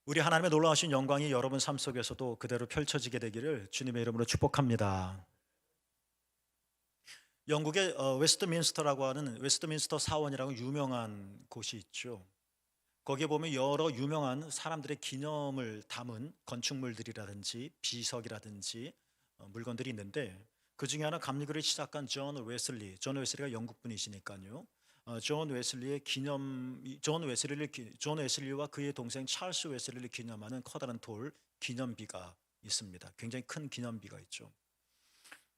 우리 하나님의 놀라우신 영광이 여러분 삶 속에서도 그대로 펼쳐지게 되기를 주님의 이름으로 축복합니다. 영국의 웨스트민스터라고 하는 웨스트민스터 사원이라고 유명한 곳이 있죠. 거기에 보면 여러 유명한 사람들의 기념을 담은 건축물들이라든지 비석이라든지 물건들이 있는데, 그 중에 하나 감리교를 시작한 존 웨슬리가 영국 분이시니까요. 존 웨슬리와 그의 동생 찰스 웨슬리를 기념하는 커다란 돌 기념비가 있습니다. 굉장히 큰 기념비가 있죠.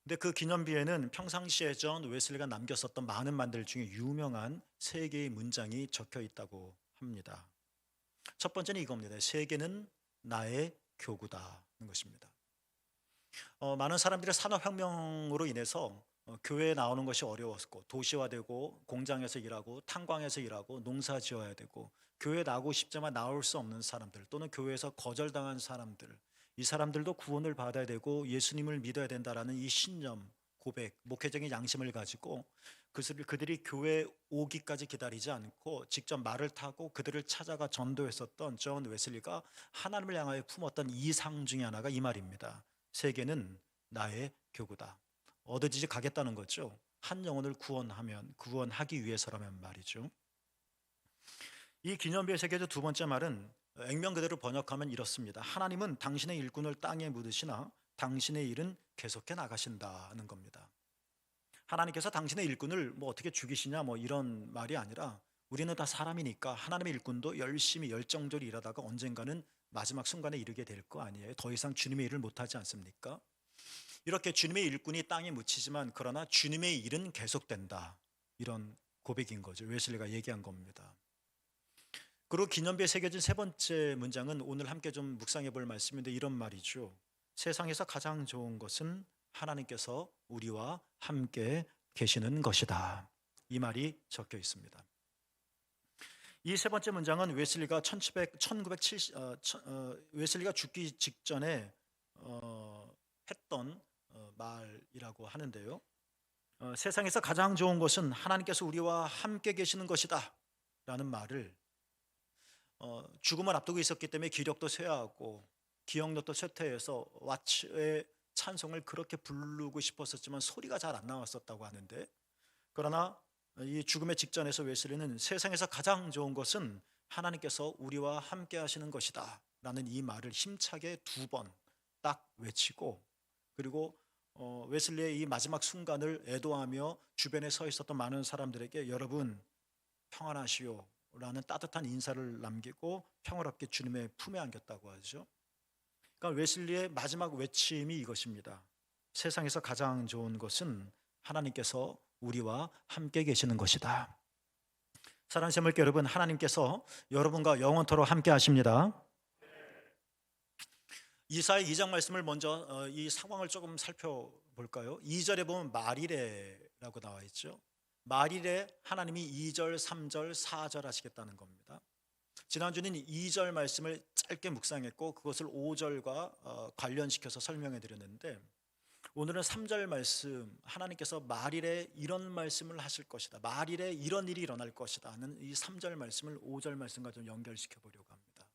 근데 그 기념비에는 평상시에 존 웨슬리가 남겼었던 많은 말들 중에 유명한 세 개의 문장이 적혀 있다고 합니다. 첫 번째는 이겁니다. 세계는 나의 교구다는 것입니다. 많은 사람들이 산업혁명으로 인해서 교회에 나오는 것이 어려웠고, 도시화되고 공장에서 일하고 탄광에서 일하고 농사 지어야 되고, 교회에 나오고 싶지만 나올 수 없는 사람들, 또는 교회에서 거절당한 사람들, 이 사람들도 구원을 받아야 되고 예수님을 믿어야 된다라는 이 신념, 고백, 목회적인 양심을 가지고 그들이 교회에 오기까지 기다리지 않고 직접 말을 타고 그들을 찾아가 전도했었던 존 웨슬리가 하나님을 향하여 품었던 이상 중에 하나가 이 말입니다. 세계는 나의 교구다. 어디든지 가겠다는 거죠. 한 영혼을 구원하기 위해서라면 말이죠. 이 기념비의 세계의 두 번째 말은 액면 그대로 번역하면 이렇습니다. 하나님은 당신의 일꾼을 땅에 묻으시나 당신의 일은 계속해 나가신다는 겁니다. 하나님께서 당신의 일꾼을 뭐 어떻게 죽이시냐 뭐 이런 말이 아니라, 우리는 다 사람이니까 하나님의 일꾼도 열심히 열정적으로 일하다가 언젠가는 마지막 순간에 이르게 될 거 아니에요. 더 이상 주님의 일을 못하지 않습니까? 이렇게 주님의 일꾼이 땅에 묻히지만 그러나 주님의 일은 계속된다, 이런 고백인 거죠. 웨슬리가 얘기한 겁니다. 그리고 기념비에 새겨진 세 번째 문장은 오늘 함께 좀 묵상해 볼 말씀인데, 이런 말이죠. 세상에서 가장 좋은 것은 하나님께서 우리와 함께 계시는 것이다. 이 말이 적혀 있습니다. 이 세 번째 문장은 웨슬리가 1970, 웨슬리가 죽기 직전에 했던 말이라고 하는데요. 세상에서 가장 좋은 것은 하나님께서 우리와 함께 계시는 것이다 라는 말을 죽음을 앞두고 있었기 때문에 기력도 쇠하고 기억력도 쇠퇴해서 왓츠의 찬송을 그렇게 부르고 싶었었지만 소리가 잘 안 나왔었다고 하는데, 그러나 이 죽음의 직전에서 웨슬리는 세상에서 가장 좋은 것은 하나님께서 우리와 함께 하시는 것이다 라는 이 말을 힘차게 두 번 딱 외치고, 그리고 웨슬리의 이 마지막 순간을 애도하며 주변에 서 있었던 많은 사람들에게 여러분 평안하시오 라는 따뜻한 인사를 남기고 평화롭게 주님의 품에 안겼다고 하죠. 그러니까 웨슬리의 마지막 외침이 이것입니다. 세상에서 가장 좋은 것은 하나님께서 우리와 함께 계시는 것이다. 사랑하는 새물교 여러분, 하나님께서 여러분과 영원토록 함께 하십니다. 이사야 2장 말씀을 먼저 이 상황을 조금 살펴볼까요? 2절에 보면 말이래라고 나와 있죠. 말이래, 하나님이 2절, 3절, 4절 하시겠다는 겁니다. 지난주는 2절 말씀을 짧게 묵상했고 그것을 5절과 관련시켜서 설명해 드렸는데, 오늘은 3절 말씀, 하나님께서 말일에 이런 말씀을 하실 것이다, 말일에 이런 일이 일어날 것이다 하는 이 3절 말씀을 5절 말씀과 좀 연결시켜 보려고 합니다.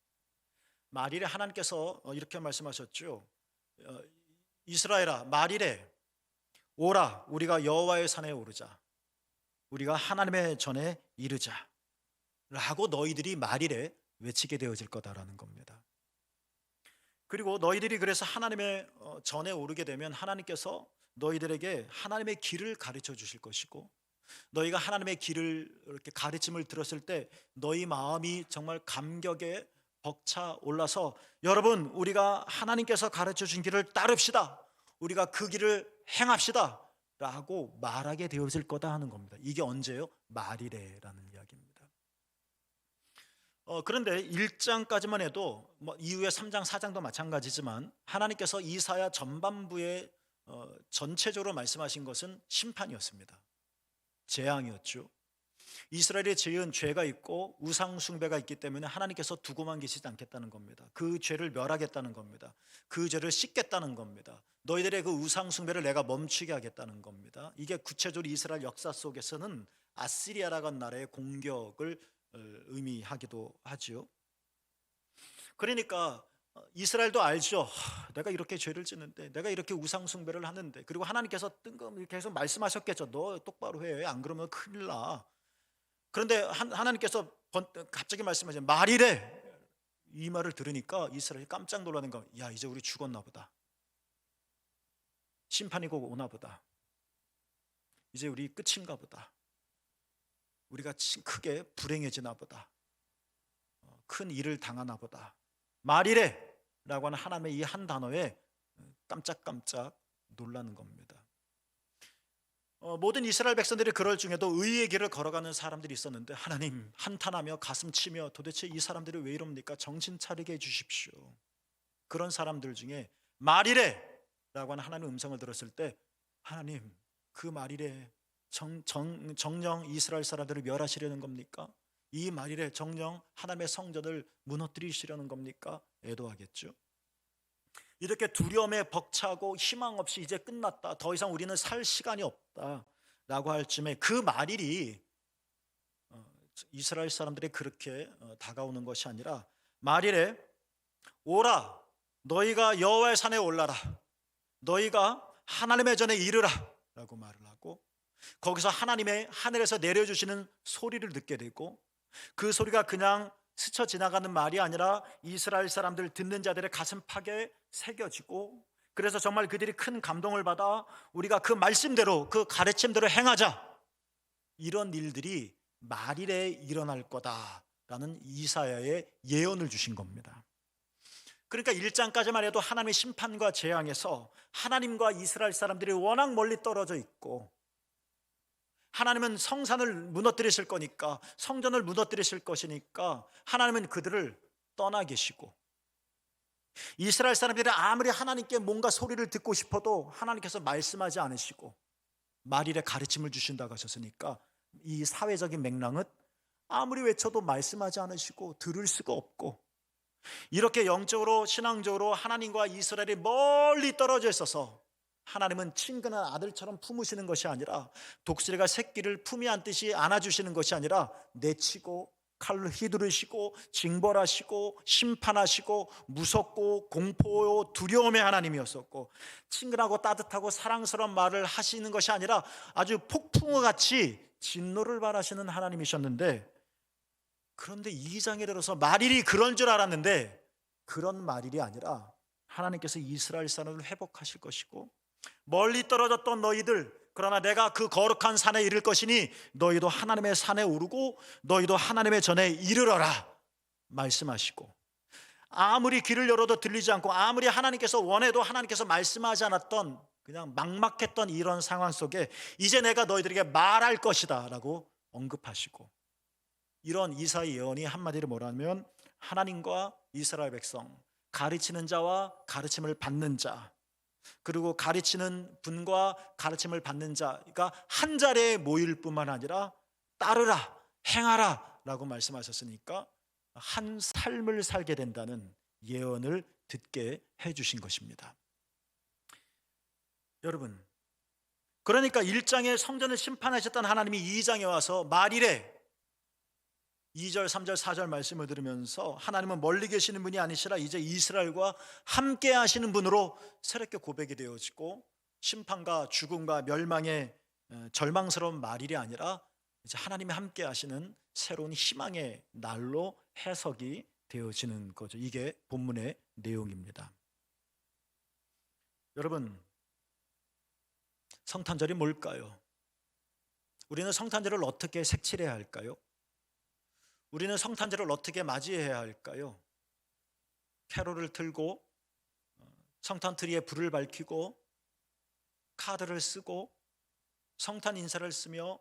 말일에 하나님께서 이렇게 말씀하셨죠. 이스라엘아, 말일에 오라, 우리가 여호와의 산에 오르자, 우리가 하나님의 전에 이르자 라고 너희들이 말일에 외치게 되어질 거다라는 겁니다. 그리고 너희들이 그래서 하나님의 전에 오르게 되면 하나님께서 너희들에게 하나님의 길을 가르쳐 주실 것이고, 너희가 하나님의 길을 이렇게 가르침을 들었을 때 너희 마음이 정말 감격에 벅차 올라서 여러분 우리가 하나님께서 가르쳐 준 길을 따릅시다, 우리가 그 길을 행합시다 라고 말하게 되어질 거다 하는 겁니다. 이게 언제요? 말이래라는 이야기입니다. 그런데 1장까지만 해도 뭐 이후에 3장, 4장도 마찬가지지만 하나님께서 이사야 전반부에 전체적으로 말씀하신 것은 심판이었습니다. 재앙이었죠. 이스라엘이 지은 죄가 있고 우상 숭배가 있기 때문에 하나님께서 두고만 계시지 않겠다는 겁니다. 그 죄를 멸하겠다는 겁니다. 그 죄를 씻겠다는 겁니다. 너희들의 그 우상 숭배를 내가 멈추게 하겠다는 겁니다. 이게 구체적으로 이스라엘 역사 속에서는 아시리아라는 나라의 공격을 의미하기도 하지요. 그러니까 이스라엘도 알죠. 내가 이렇게 죄를 짓는데, 내가 이렇게 우상 숭배를 하는데, 그리고 하나님께서 뜬금없이 계속 말씀하셨겠죠. 너 똑바로 해. 안 그러면 큰일 나. 그런데 하나님께서 갑자기 말씀하시죠. 말이래. 이 말을 들으니까 이스라엘이 깜짝 놀라는 거. 야, 이제 우리 죽었나 보다. 심판이 곧 오나 보다. 이제 우리 끝인가 보다. 우리가 크게 불행해지나 보다. 큰 일을 당하나 보다. 말이래 라고 하는 하나님의 이 한 단어에 깜짝깜짝 놀라는 겁니다. 모든 이스라엘 백성들이 그럴 중에도 의의 길을 걸어가는 사람들이 있었는데, 하나님 한탄하며 가슴치며 도대체 이 사람들이 왜 이럽니까? 정신 차리게 해주십시오. 그런 사람들 중에 말이래 라고 하는 하나님의 음성을 들었을 때, 하나님 그 말이래 정령 이스라엘 사람들을 멸하시려는 겁니까? 이 말이래 정령 하나님의 성전을 무너뜨리시려는 겁니까? 애도하겠죠. 이렇게 두려움에 벅차고 희망 없이 이제 끝났다, 더 이상 우리는 살 시간이 없다 라고 할 쯤에 그 말일이 이스라엘 사람들이 그렇게 다가오는 것이 아니라, 말이래 오라, 너희가 여호와의 산에 올라라, 너희가 하나님의 전에 이르라 라고 말을 하고, 거기서 하나님의 하늘에서 내려주시는 소리를 듣게 되고, 그 소리가 그냥 스쳐 지나가는 말이 아니라 이스라엘 사람들 듣는 자들의 가슴팍에 새겨지고, 그래서 정말 그들이 큰 감동을 받아 우리가 그 말씀대로 그 가르침대로 행하자, 이런 일들이 말일에 일어날 거다라는 이사야의 예언을 주신 겁니다. 그러니까 1장까지만 해도 하나님의 심판과 재앙에서 하나님과 이스라엘 사람들이 워낙 멀리 떨어져 있고, 하나님은 성산을 무너뜨리실 거니까, 성전을 무너뜨리실 것이니까 하나님은 그들을 떠나 계시고, 이스라엘 사람들이 아무리 하나님께 뭔가 소리를 듣고 싶어도 하나님께서 말씀하지 않으시고 말일에 가르침을 주신다고 하셨으니까, 이 사회적인 맥락은 아무리 외쳐도 말씀하지 않으시고 들을 수가 없고, 이렇게 영적으로 신앙적으로 하나님과 이스라엘이 멀리 떨어져 있어서 하나님은 친근한 아들처럼 품으시는 것이 아니라, 독수리가 새끼를 품에 안듯이 안아주시는 것이 아니라 내치고 칼로 휘두르시고 징벌하시고 심판하시고 무섭고 공포요 두려움의 하나님이었었고, 친근하고 따뜻하고 사랑스러운 말을 하시는 것이 아니라 아주 폭풍과 같이 진노를 발하시는 하나님이셨는데, 그런데 2장에 들어서 말일이 그런 줄 알았는데 그런 말일이 아니라 하나님께서 이스라엘 사람을 회복하실 것이고, 멀리 떨어졌던 너희들, 그러나 내가 그 거룩한 산에 이를 것이니 너희도 하나님의 산에 오르고 너희도 하나님의 전에 이르러라 말씀하시고, 아무리 귀를 열어도 들리지 않고 아무리 하나님께서 원해도 하나님께서 말씀하지 않았던 그냥 막막했던 이런 상황 속에 이제 내가 너희들에게 말할 것이다 라고 언급하시고, 이런 이사의 예언이 한마디로 뭐라면, 하나님과 이스라엘 백성, 가르치는 자와 가르침을 받는 자, 그리고 가르치는 분과 가르침을 받는 자가 한 자리에 모일 뿐만 아니라 따르라, 행하라 라고 말씀하셨으니까 한 삶을 살게 된다는 예언을 듣게 해주신 것입니다. 여러분, 그러니까 1장에 성전을 심판하셨던 하나님이 2장에 와서 말이래 2절, 3절, 4절 말씀을 들으면서, 하나님은 멀리 계시는 분이 아니시라 이제 이스라엘과 함께 하시는 분으로 새롭게 고백이 되어지고, 심판과 죽음과 멸망의 절망스러운 말일이 아니라 이제 하나님이 함께 하시는 새로운 희망의 날로 해석이 되어지는 거죠. 이게 본문의 내용입니다. 여러분, 성탄절이 뭘까요? 우리는 성탄절을 어떻게 색칠해야 할까요? 우리는 성탄절을 어떻게 맞이해야 할까요? 캐롤을 틀고 성탄 트리에 불을 밝히고 카드를 쓰고 성탄 인사를 쓰며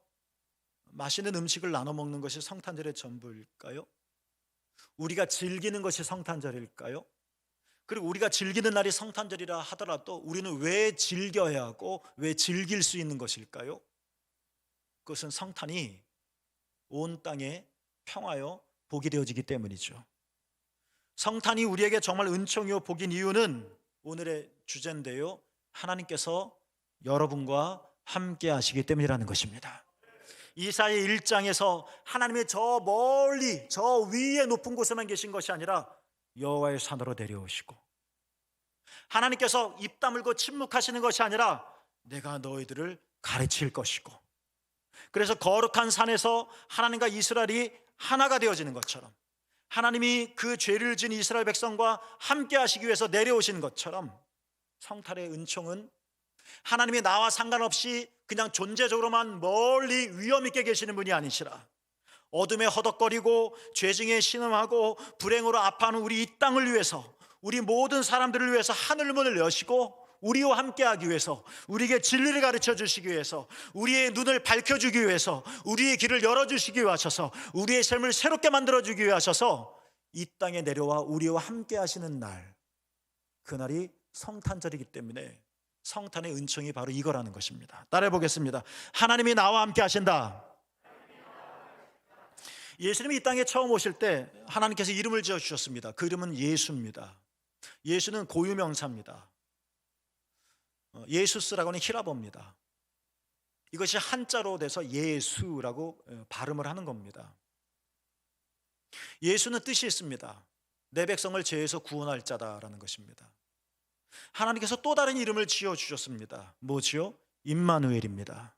맛있는 음식을 나눠 먹는 것이 성탄절의 전부일까요? 우리가 즐기는 것이 성탄절일까요? 그리고 우리가 즐기는 날이 성탄절이라 하더라도 우리는 왜 즐겨야 하고 왜 즐길 수 있는 것일까요? 그것은 성탄이 온 땅에 평화요 복이 되어지기 때문이죠. 성탄이 우리에게 정말 은총이요 복인 이유는 오늘의 주제인데요, 하나님께서 여러분과 함께 하시기 때문이라는 것입니다. 이사야 1장에서 하나님의 저 멀리 저 위에 높은 곳에만 계신 것이 아니라 여호와의 산으로 내려오시고, 하나님께서 입 다물고 침묵하시는 것이 아니라 내가 너희들을 가르칠 것이고, 그래서 거룩한 산에서 하나님과 이스라엘이 하나가 되어지는 것처럼, 하나님이 그 죄를 지은 이스라엘 백성과 함께 하시기 위해서 내려오신 것처럼, 성탄의 은총은 하나님이 나와 상관없이 그냥 존재적으로만 멀리 위험 있게 계시는 분이 아니시라, 어둠에 허덕거리고 죄중에 신음하고 불행으로 아파하는 우리 이 땅을 위해서, 우리 모든 사람들을 위해서 하늘 문을 여시고 우리와 함께하기 위해서, 우리에게 진리를 가르쳐 주시기 위해서, 우리의 눈을 밝혀주기 위해서, 우리의 길을 열어주시기 위해 하셔서, 우리의 삶을 새롭게 만들어주기 위해 하셔서 이 땅에 내려와 우리와 함께하시는 날, 그날이 성탄절이기 때문에 성탄의 은총이 바로 이거라는 것입니다. 따라해 보겠습니다. 하나님이 나와 함께 하신다. 예수님이 이 땅에 처음 오실 때 하나님께서 이름을 지어주셨습니다. 그 이름은 예수입니다. 예수는 고유명사입니다. 예수스라고 하는 히라보입니다. 이것이 한자로 돼서 예수라고 발음을 하는 겁니다. 예수는 뜻이 있습니다. 내 백성을 죄에서 구원할 자다라는 것입니다. 하나님께서 또 다른 이름을 지어주셨습니다. 뭐지요? 임마누엘입니다.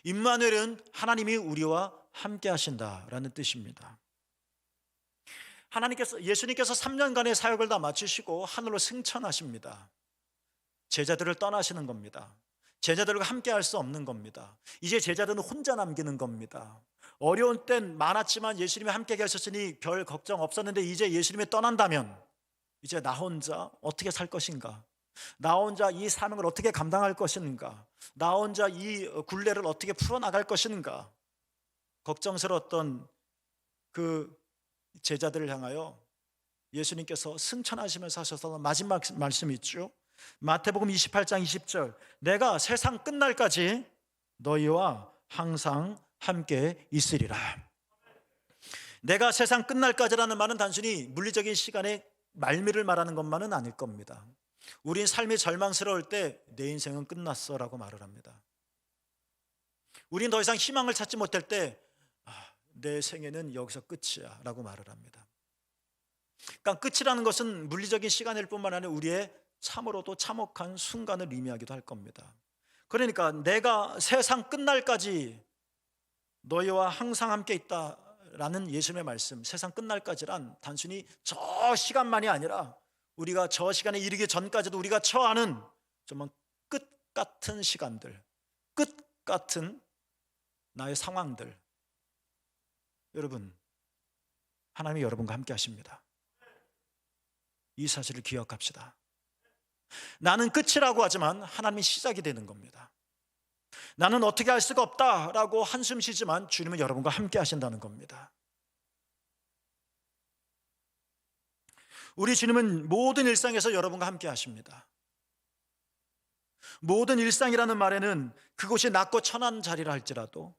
임마누엘은 하나님이 우리와 함께 하신다라는 뜻입니다. 예수님께서 3년간의 사역을 다 마치시고 하늘로 승천하십니다. 제자들을 떠나시는 겁니다. 제자들과 함께 할 수 없는 겁니다. 이제 제자들은 혼자 남기는 겁니다. 어려운 땐 많았지만 예수님이 함께 계셨으니 별 걱정 없었는데, 이제 예수님이 떠난다면 이제 나 혼자 어떻게 살 것인가? 나 혼자 이 사명을 어떻게 감당할 것인가? 나 혼자 이 굴레를 어떻게 풀어나갈 것인가? 걱정스러웠던 그 제자들을 향하여 예수님께서 승천하시면서 하셨던 마지막 말씀이 있죠. 마태복음 28장 20절, 내가 세상 끝날까지 너희와 항상 함께 있으리라. 내가 세상 끝날까지라는 말은 단순히 물리적인 시간의 말미를 말하는 것만은 아닐 겁니다. 우린 삶이 절망스러울 때 내 인생은 끝났어 라고 말을 합니다. 우린 더 이상 희망을 찾지 못할 때 내 생애는 여기서 끝이야 라고 말을 합니다. 그러니까 끝이라는 것은 물리적인 시간일 뿐만 아니라 우리의 참으로도 참혹한 순간을 의미하기도 할 겁니다. 그러니까 내가 세상 끝날까지 너희와 항상 함께 있다라는 예수님의 말씀, 세상 끝날까지란 단순히 저 시간만이 아니라 우리가 저 시간에 이르기 전까지도 우리가 처하는 정말 끝 같은 시간들, 끝 같은 나의 상황들, 여러분, 하나님이 여러분과 함께 하십니다. 이 사실을 기억합시다. 나는 끝이라고 하지만 하나님이 시작이 되는 겁니다. 나는 어떻게 할 수가 없다라고 한숨 쉬지만 주님은 여러분과 함께 하신다는 겁니다. 우리 주님은 모든 일상에서 여러분과 함께 하십니다. 모든 일상이라는 말에는 그것이 낮고 천한 자리라 할지라도,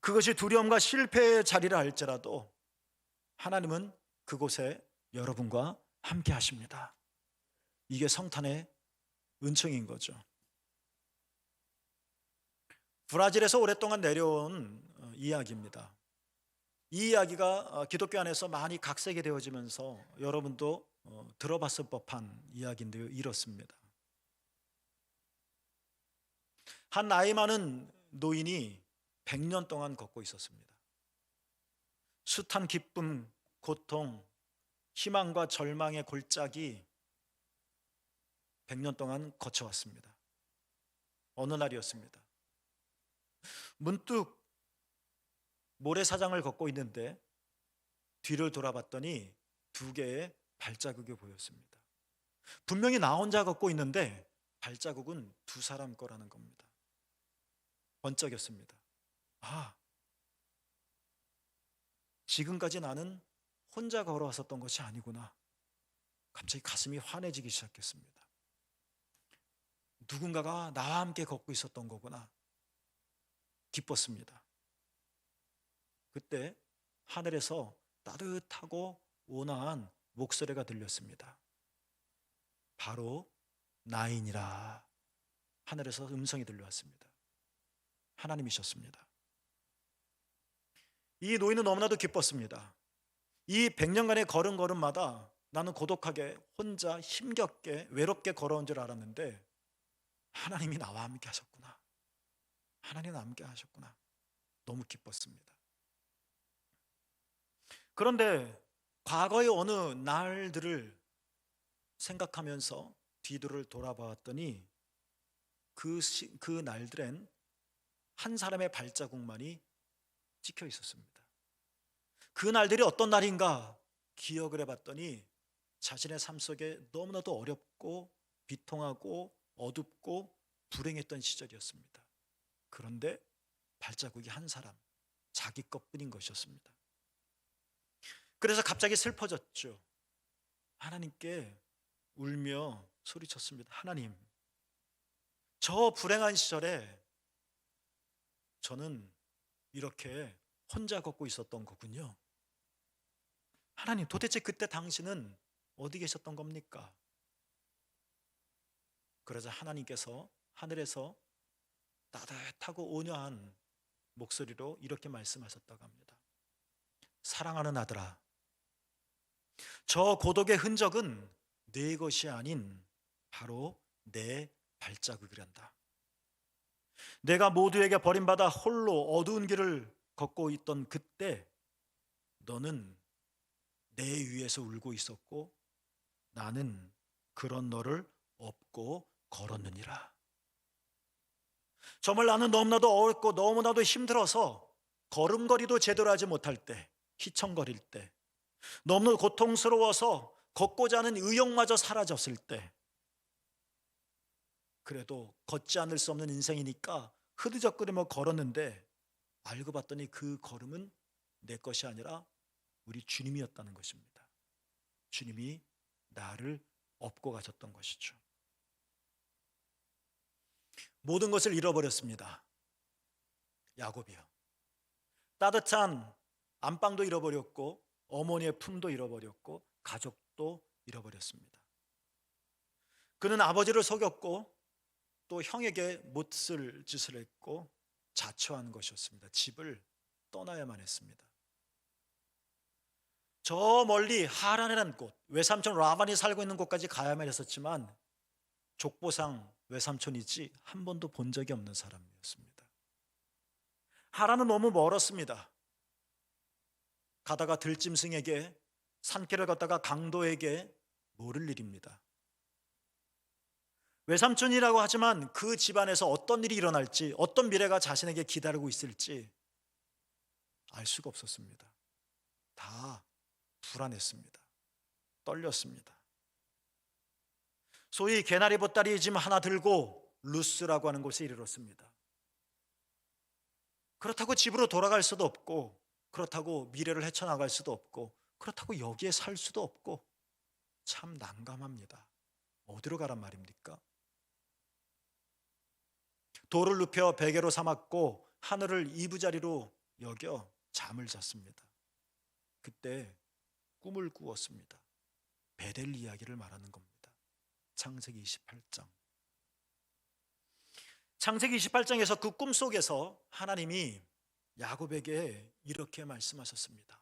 그것이 두려움과 실패의 자리라 할지라도 하나님은 그곳에 여러분과 함께 하십니다. 이게 성탄의 은총인 거죠. 브라질에서 오랫동안 내려온 이야기입니다. 이 이야기가 기독교 안에서 많이 각색이 되어지면서 여러분도 들어봤을 법한 이야기인데요, 이렇습니다. 한 나이 많은 노인이 100년 동안 걷고 있었습니다. 숱한 기쁨, 고통, 희망과 절망의 골짜기 100년 동안 거쳐왔습니다. 어느 날이었습니다. 문득 모래사장을 걷고 있는데 뒤를 돌아봤더니 2개의 발자국이 보였습니다. 분명히 나 혼자 걷고 있는데 발자국은 2사람 거라는 겁니다. 번쩍였습니다. 지금까지 나는 혼자 걸어왔었던 것이 아니구나. 갑자기 가슴이 환해지기 시작했습니다. 누군가가 나와 함께 걷고 있었던 거구나. 기뻤습니다. 그때 하늘에서 따뜻하고 온화한 목소리가 들렸습니다. 바로 나이니라. 하늘에서 음성이 들려왔습니다. 하나님이셨습니다. 이 노인은 너무나도 기뻤습니다. 이 100년간의 걸음걸음마다 나는 고독하게 혼자 힘겹게 외롭게 걸어온 줄 알았는데 하나님이 나와 함께 하셨구나. 하나님 나와 함께 하셨구나. 너무 기뻤습니다. 그런데 과거의 어느 날들을 생각하면서 뒤를 돌아봤더니 그 날들엔 한 사람의 발자국만이 찍혀 있었습니다. 그 날들이 어떤 날인가 기억을 해봤더니 자신의 삶 속에 너무나도 어렵고 비통하고 어둡고 불행했던 시절이었습니다. 그런데 발자국이 한 사람, 자기 것뿐인 것이었습니다. 그래서 갑자기 슬퍼졌죠. 하나님께 울며 소리쳤습니다. 하나님, 저 불행한 시절에 저는 이렇게 혼자 걷고 있었던 거군요. 하나님, 도대체 그때 당신은 어디 계셨던 겁니까? 그러자 하나님께서 하늘에서 따뜻하고 온유한 목소리로 이렇게 말씀하셨다고 합니다. 사랑하는 아들아, 저 고독의 흔적은 네 것이 아닌 바로 내 발자국이란다. 내가 모두에게 버림받아 홀로 어두운 길을 걷고 있던 그때 너는 내 위에서 울고 있었고 나는 그런 너를 업고 걸었느니라. 정말 나는 너무나도 어렵고 너무나도 힘들어서 걸음걸이도 제대로 하지 못할 때, 휘청거릴 때, 너무 고통스러워서 걷고자 하는 의욕마저 사라졌을 때, 그래도 걷지 않을 수 없는 인생이니까 흐드적거리며 걸었는데 알고 봤더니 그 걸음은 내 것이 아니라 우리 주님이었다는 것입니다. 주님이 나를 업고 가셨던 것이죠. 모든 것을 잃어버렸습니다. 야곱이요. 따뜻한 안방도 잃어버렸고 어머니의 품도 잃어버렸고 가족도 잃어버렸습니다. 그는 아버지를 속였고 또 형에게 못쓸 짓을 했고 자초한 것이었습니다. 집을 떠나야만 했습니다. 저 멀리 하란이라는 곳, 외삼촌 라반이 살고 있는 곳까지 가야만 했었지만 족보상 외삼촌이지 한 번도 본 적이 없는 사람이었습니다. 하란은 너무 멀었습니다. 가다가 들짐승에게, 산길을 걷다가 강도에게 모를 일입니다. 외삼촌이라고 하지만 그 집안에서 어떤 일이 일어날지, 어떤 미래가 자신에게 기다리고 있을지 알 수가 없었습니다. 다 불안했습니다. 떨렸습니다. 소위 개나리 보따리 짐 하나 들고 루스라고 하는 곳에 이르렀습니다. 그렇다고 집으로 돌아갈 수도 없고, 그렇다고 미래를 헤쳐나갈 수도 없고, 그렇다고 여기에 살 수도 없고, 참 난감합니다. 어디로 가란 말입니까? 돌을 눕혀 베개로 삼았고 하늘을 이부자리로 여겨 잠을 잤습니다. 그때 꿈을 꾸었습니다. 베델 이야기를 말하는 겁니다. 창세기 28장. 창세기 28장에서 그 꿈속에서 하나님이 야곱에게 이렇게 말씀하셨습니다.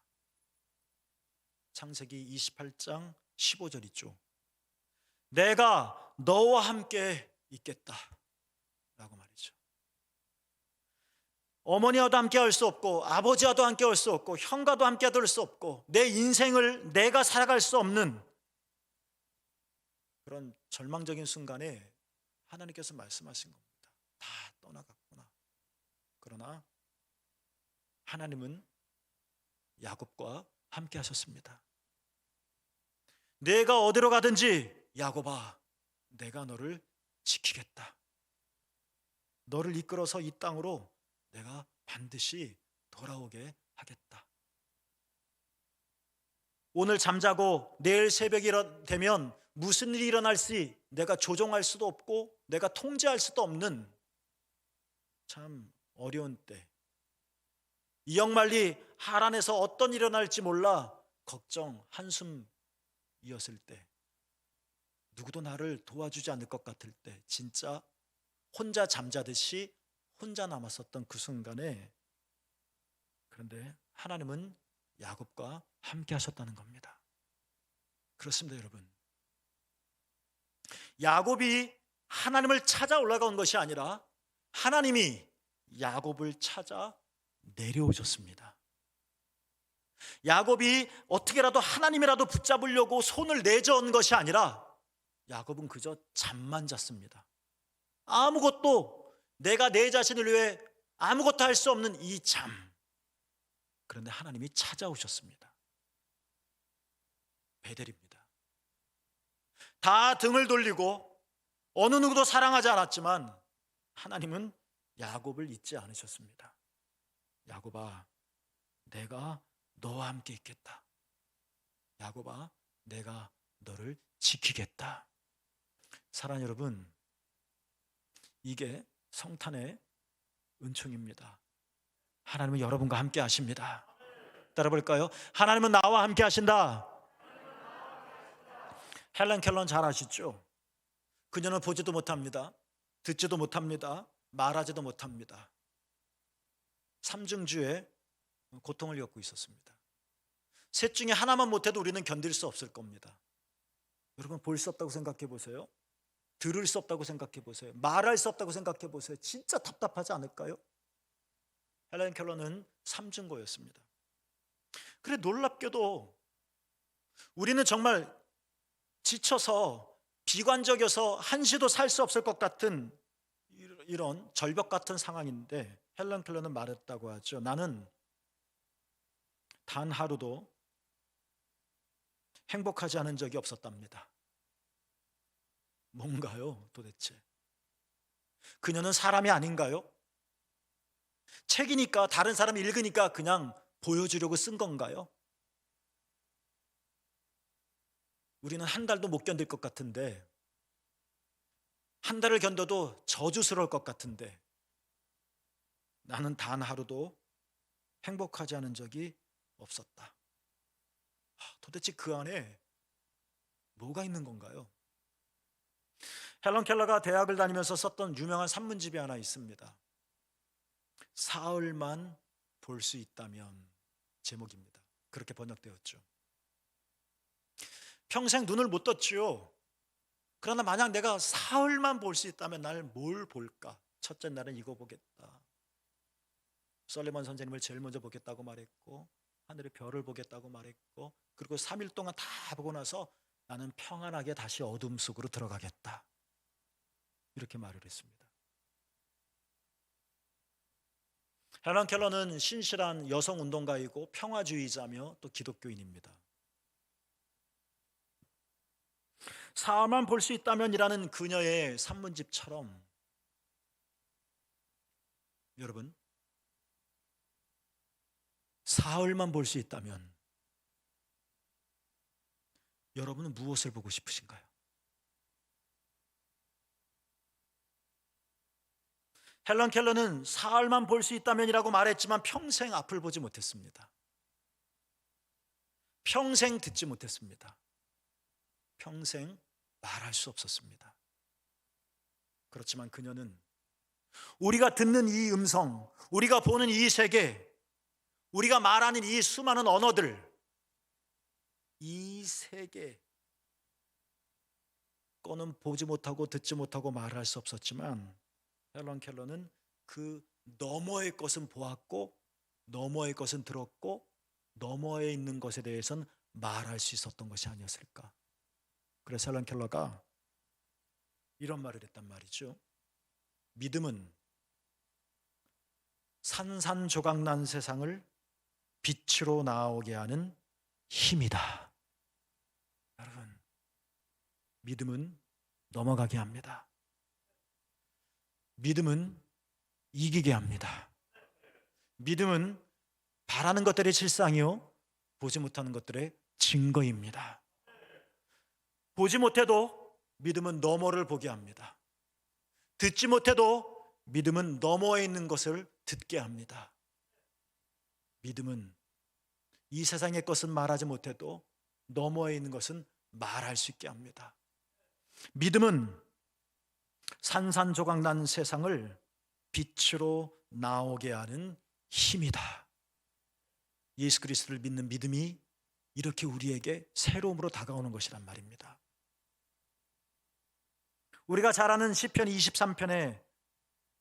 창세기 28장 15절이죠. 내가 너와 함께 있겠다 라고 말이죠. 어머니와도 함께 할 수 없고 아버지와도 함께 할 수 없고 형과도 함께 할 수 없고 내 인생을 내가 살아갈 수 없는 그런 절망적인 순간에 하나님께서 말씀하신 겁니다. 다 떠나갔구나. 그러나 하나님은 야곱과 함께 하셨습니다. 내가 어디로 가든지 야곱아, 내가 너를 지키겠다. 너를 이끌어서 이 땅으로 내가 반드시 돌아오게 하겠다. 오늘 잠자고 내일 새벽이 되면 무슨 일이 일어날지 내가 조종할 수도 없고 내가 통제할 수도 없는 참 어려운 때, 이역만리 하란에서 어떤 일이 일어날지 몰라 걱정 한숨이었을 때, 누구도 나를 도와주지 않을 것 같을 때, 진짜 혼자 잠자듯이 혼자 남았었던 그 순간에, 그런데 하나님은 야곱과 함께 하셨다는 겁니다. 그렇습니다, 여러분. 야곱이 하나님을 찾아 올라간 것이 아니라 하나님이 야곱을 찾아 내려오셨습니다. 야곱이 어떻게라도 하나님이라도 붙잡으려고 손을 내저은 것이 아니라 야곱은 그저 잠만 잤습니다. 아무것도, 내가 내 자신을 위해 아무것도 할 수 없는 이 잠. 그런데 하나님이 찾아오셨습니다. 베델입니다. 다 등을 돌리고 어느 누구도 사랑하지 않았지만 하나님은 야곱을 잊지 않으셨습니다. 야곱아, 내가 너와 함께 있겠다. 야곱아, 내가 너를 지키겠다. 사랑하는 여러분, 이게 성탄의 은총입니다. 하나님은 여러분과 함께 하십니다. 따라볼까요? 하나님은 나와 함께 하신다. 헬렌 켈러는 잘 아시죠? 그녀는 보지도 못합니다. 듣지도 못합니다. 말하지도 못합니다. 삼중주의 고통을 겪고 있었습니다. 셋 중에 하나만 못해도 우리는 견딜 수 없을 겁니다. 여러분, 볼 수 없다고 생각해 보세요. 들을 수 없다고 생각해 보세요. 말할 수 없다고 생각해 보세요. 진짜 답답하지 않을까요? 헬렌 켈러는 삼중고였습니다. 그래, 놀랍게도 우리는 정말 지쳐서 비관적이어서 한시도 살 수 없을 것 같은 이런 절벽 같은 상황인데 헬렌 켈러는 말했다고 하죠. 나는 단 하루도 행복하지 않은 적이 없었답니다. 뭔가요, 도대체? 그녀는 사람이 아닌가요? 책이니까, 다른 사람이 읽으니까 그냥 보여주려고 쓴 건가요? 우리는 한 달도 못 견딜 것 같은데, 한 달을 견뎌도 저주스러울 것 같은데, 나는 단 하루도 행복하지 않은 적이 없었다. 도대체 그 안에 뭐가 있는 건가요? 헬런 켈러가 대학을 다니면서 썼던 유명한 산문집이 하나 있습니다. 사흘만 볼 수 있다면, 제목입니다. 그렇게 번역되었죠. 평생 눈을 못 떴지요. 그러나 만약 내가 사흘만 볼 수 있다면 날 뭘 볼까? 첫째 날은 이거 보겠다. 설리먼 선생님을 제일 먼저 보겠다고 말했고, 하늘의 별을 보겠다고 말했고, 그리고 3일 동안 다 보고 나서 나는 평안하게 다시 어둠 속으로 들어가겠다. 이렇게 말을 했습니다. 헬런 켈러는 신실한 여성 운동가이고 평화주의자며 또 기독교인입니다. 사흘만 볼 수 있다면이라는 그녀의 산문집처럼 여러분, 사흘만 볼 수 있다면 여러분은 무엇을 보고 싶으신가요? 헬런 켈러는 사흘만 볼 수 있다면이라고 말했지만 평생 앞을 보지 못했습니다. 평생 듣지 못했습니다. 평생 말할 수 없었습니다. 그렇지만 그녀는 우리가 듣는 이 음성, 우리가 보는 이 세계, 우리가 말하는 이 수많은 언어들, 이 세계 거는 보지 못하고 듣지 못하고 말할 수 없었지만 헬런 켈러는 그 너머의 것은 보았고 너머의 것은 들었고 너머에 있는 것에 대해서는 말할 수 있었던 것이 아니었을까. 그래서 헬런 켈러가 이런 말을 했단 말이죠. 믿음은 산산조각난 세상을 빛으로 나오게 하는 힘이다. 여러분, 믿음은 넘어가게 합니다. 믿음은 이기게 합니다. 믿음은 바라는 것들의 실상이요, 보지 못하는 것들의 증거입니다. 보지 못해도 믿음은 너머를 보게 합니다. 듣지 못해도 믿음은 너머에 있는 것을 듣게 합니다. 믿음은 이 세상의 것은 말하지 못해도 너머에 있는 것은 말할 수 있게 합니다. 믿음은 산산조각난 세상을 빛으로 나오게 하는 힘이다. 예수 그리스도를 믿는 믿음이 이렇게 우리에게 새로움으로 다가오는 것이란 말입니다. 우리가 잘 아는 시편 23편에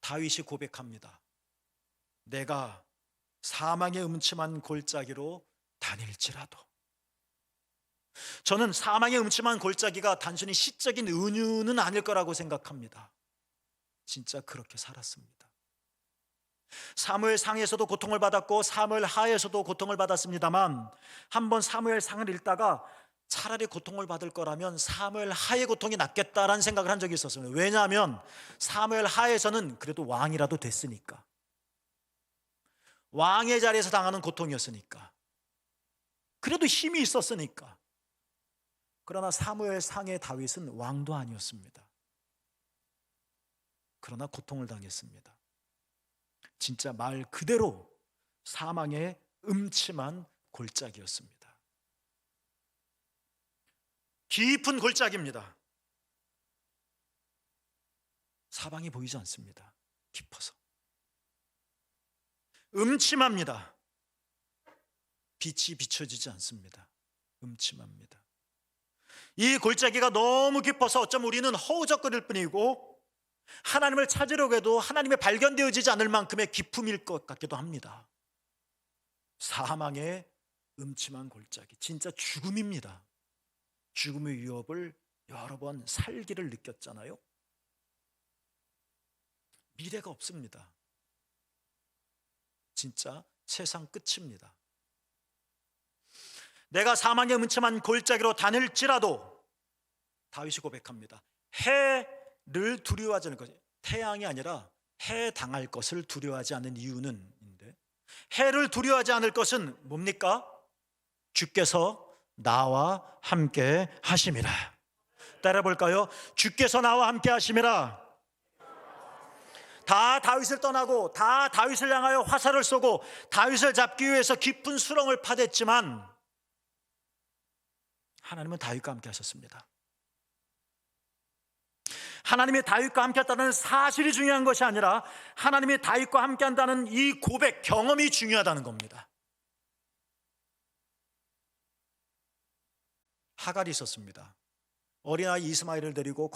다윗이 고백합니다. 내가 사망의 음침한 골짜기로 다닐지라도. 저는 사망의 음침한 골짜기가 단순히 시적인 은유는 아닐 거라고 생각합니다. 진짜 그렇게 살았습니다. 사무엘 상에서도 고통을 받았고 사무엘 하에서도 고통을 받았습니다만, 한번 사무엘 상을 읽다가 차라리 고통을 받을 거라면 사무엘 하의 고통이 낫겠다라는 생각을 한 적이 있었습니다. 왜냐하면 사무엘 하에서는 그래도 왕이라도 됐으니까, 왕의 자리에서 당하는 고통이었으니까, 그래도 힘이 있었으니까. 그러나 사무엘 상의 다윗은 왕도 아니었습니다. 그러나 고통을 당했습니다. 진짜 말 그대로 사망의 음침한 골짜기였습니다. 깊은 골짜기입니다. 사방이 보이지 않습니다. 깊어서. 음침합니다. 빛이 비춰지지 않습니다. 음침합니다. 이 골짜기가 너무 깊어서 어쩌면 우리는 허우적거릴 뿐이고, 하나님을 찾으려고 해도 하나님의 발견되어지지 않을 만큼의 깊음일 것 같기도 합니다. 사망의 음침한 골짜기, 진짜 죽음입니다. 죽음의 위협을 여러 번 살기를 느꼈잖아요. 미래가 없습니다. 진짜 세상 끝입니다. 내가 사망의 음침한 골짜기로 다닐지라도, 다윗이 고백합니다. 해를 두려워하지 않을 것, 태양이 아니라 해 당할 것을 두려워하지 않는 이유는, 해를 두려워하지 않을 것은 뭡니까? 주께서 나와 함께 하심이라. 따라볼까요? 주께서 나와 함께 하심이라. 다 다윗을 떠나고 다 다윗을 향하여 화살을 쏘고 다윗을 잡기 위해서 깊은 수렁을 파댔지만, 하나님은 다윗과 함께 하셨습니다. 하나님이 다윗과 함께 했다는 사실이 중요한 것이 아니라 하나님이 다윗과 함께 한다는 이 고백, 경험이 중요하다는 겁니다. 하갈이 있었습니다. 어린아이 이스마엘을 데리고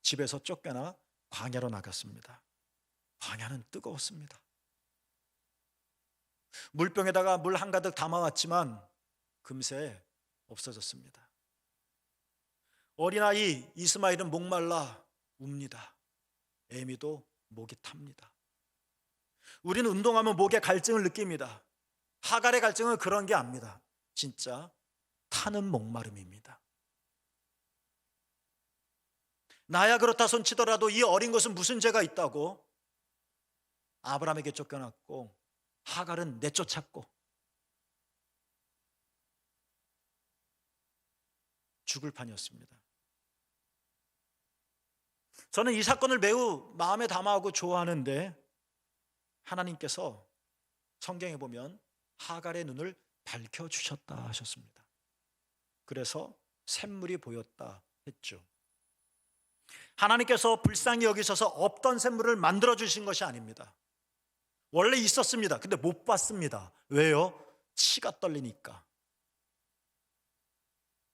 집에서 쫓겨나 광야로 나갔습니다. 광야는 뜨거웠습니다. 물병에다가 물 한가득 담아왔지만 금세 없어졌습니다. 어린아이 이스마엘은 목말라 웁니다. 애미도 목이 탑니다. 우리는 운동하면 목에 갈증을 느낍니다. 하갈의 갈증은 그런 게 아닙니다. 진짜 타는 목마름입니다. 나야 그렇다 손치더라도 이 어린 것은 무슨 죄가 있다고 아브라함에게 쫓겨났고 하갈은 내쫓았고 죽을 판이었습니다. 저는 이 사건을 매우 마음에 담아하고 좋아하는데, 하나님께서 성경에 보면 하갈의 눈을 밝혀주셨다 하셨습니다. 그래서 샘물이 보였다 했죠. 하나님께서 불쌍히 여기셔서 없던 샘물을 만들어주신 것이 아닙니다. 원래 있었습니다. 근데 못 봤습니다. 왜요? 치가 떨리니까.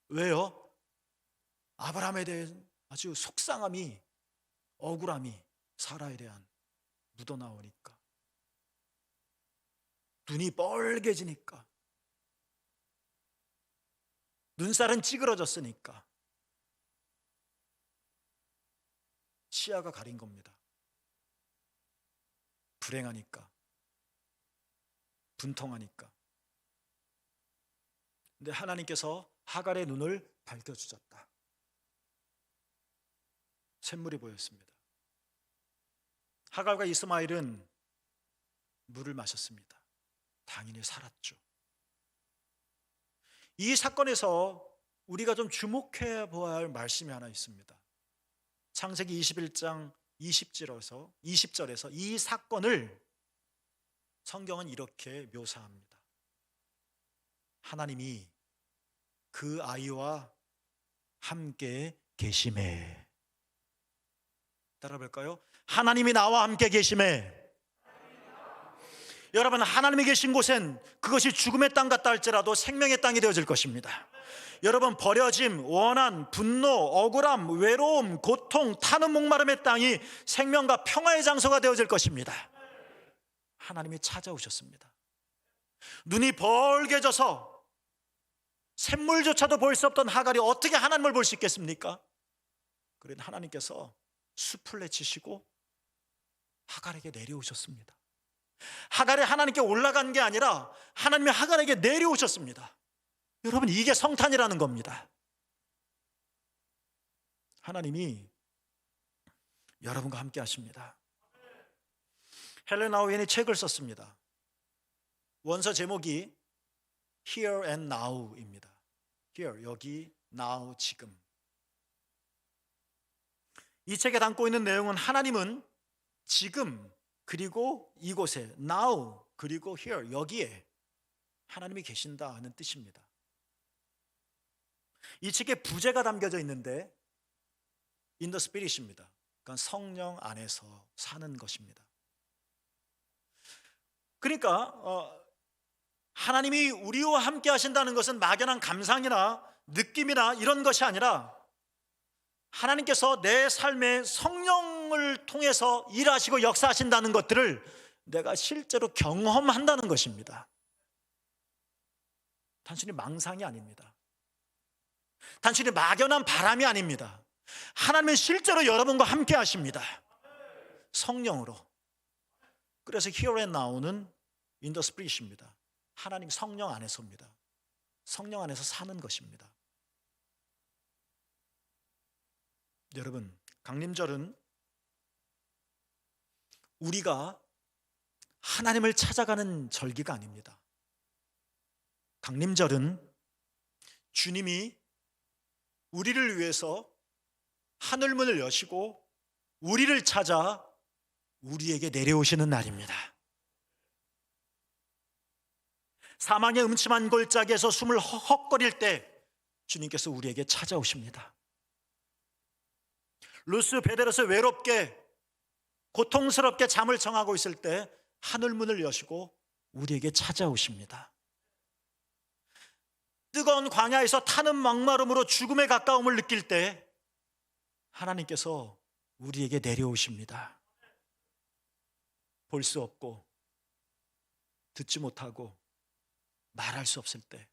왜요? 아브라함에 대한 아주 속상함이, 억울함이 사라에 대한 묻어나오니까, 눈이 뻘개지니까, 눈살은 찌그러졌으니까 시야가 가린 겁니다. 불행하니까, 분통하니까. 근데 하나님께서 하갈의 눈을 밝혀주셨다. 샘물이 보였습니다. 하갈과 이스마엘은 물을 마셨습니다. 당연히 살았죠. 이 사건에서 우리가 좀 주목해 보아야 할 말씀이 하나 있습니다. 창세기 21장 20절에서 이 사건을 성경은 이렇게 묘사합니다. 하나님이 그 아이와 함께 계심에. 따라 볼까요? 하나님이 나와 함께 계심에. 여러분, 하나님이 계신 곳엔 그것이 죽음의 땅 같다 할지라도 생명의 땅이 되어질 것입니다. 여러분, 버려짐, 원한, 분노, 억울함, 외로움, 고통, 타는 목마름의 땅이 생명과 평화의 장소가 되어질 것입니다. 하나님이 찾아오셨습니다. 눈이 벌게져서 샘물조차도 볼 수 없던 하갈이 어떻게 하나님을 볼 수 있겠습니까? 그런데 하나님께서 숲을 내치시고 하갈에게 내려오셨습니다. 하갈이 하나님께 올라간 게 아니라 하나님이 하갈에게 내려오셨습니다. 여러분, 이게 성탄이라는 겁니다. 하나님이 여러분과 함께 하십니다. 헬렌 하우엔이 책을 썼습니다. 원서 제목이 Here and Now입니다. Here, 여기, Now, 지금. 이 책에 담고 있는 내용은 하나님은 지금, 그리고 이곳에, Now, 그리고 Here, 여기에 하나님이 계신다는 뜻입니다. 이 책에 부제가 담겨져 있는데 In the Spirit입니다. 그러니까 성령 안에서 사는 것입니다. 그러니까 하나님이 우리와 함께 하신다는 것은 막연한 감상이나 느낌이나 이런 것이 아니라 하나님께서 내 삶에 성령을 통해서 일하시고 역사하신다는 것들을 내가 실제로 경험한다는 것입니다. 단순히 망상이 아닙니다. 단순히 막연한 바람이 아닙니다. 하나님은 실제로 여러분과 함께 하십니다. 성령으로. 그래서 Here and Now는 In the Spirit입니다. 하나님 성령 안에서입니다. 성령 안에서 사는 것입니다. 여러분, 강림절은 우리가 하나님을 찾아가는 절기가 아닙니다. 강림절은 주님이 우리를 위해서 하늘문을 여시고 우리를 찾아 우리에게 내려오시는 날입니다. 사망의 음침한 골짜기에서 숨을 헉헉거릴 때 주님께서 우리에게 찾아오십니다. 루스 베델에서 외롭게 고통스럽게 잠을 청하고 있을 때 하늘문을 여시고 우리에게 찾아오십니다. 뜨거운 광야에서 타는 목마름으로 죽음에 가까움을 느낄 때 하나님께서 우리에게 내려오십니다. 볼 수 없고 듣지 못하고 말할 수 없을 때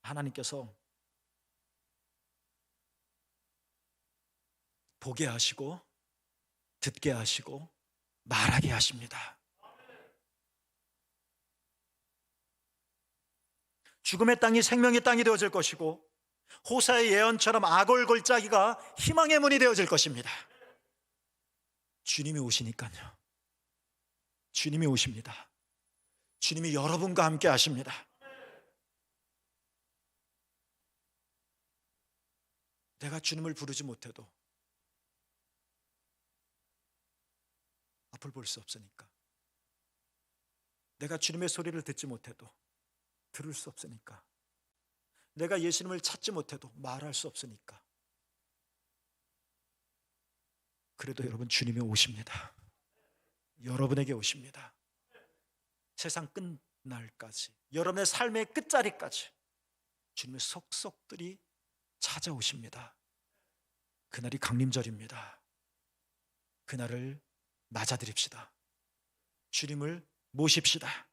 하나님께서 보게 하시고 듣게 하시고 말하게 하십니다. 죽음의 땅이 생명의 땅이 되어질 것이고 호사의 예언처럼 아골 골짜기가 희망의 문이 되어질 것입니다. 주님이 오시니까요. 주님이 오십니다. 주님이 여러분과 함께 하십니다. 내가 주님을 부르지 못해도 앞을 볼 수 없으니까, 내가 주님의 소리를 듣지 못해도 들을 수 없으니까, 내가 예수님을 찾지 못해도 말할 수 없으니까, 그래도 여러분, 주님이 오십니다. 여러분에게 오십니다. 세상 끝날까지, 여러분의 삶의 끝자리까지 주님의 속속들이 찾아오십니다. 그날이 강림절입니다. 그날을 맞아들입시다. 주님을 모십시다.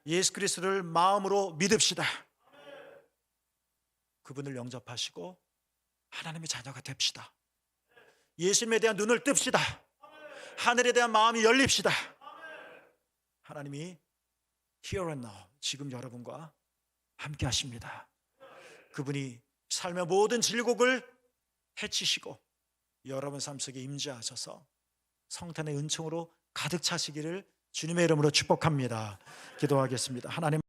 예수 그리스도를 마음으로 믿읍시다. 그분을 영접하시고 하나님의 자녀가 됩시다. 예수님에 대한 눈을 뜹시다. 하늘에 대한 마음이 열립시다. 하나님이 Here and Now, 지금 여러분과 함께 하십니다. 그분이 삶의 모든 질곡을 해치시고 여러분 삶 속에 임재하셔서 성탄의 은총으로 가득 차시기를 주님의 이름으로 축복합니다. 기도하겠습니다. 하나님,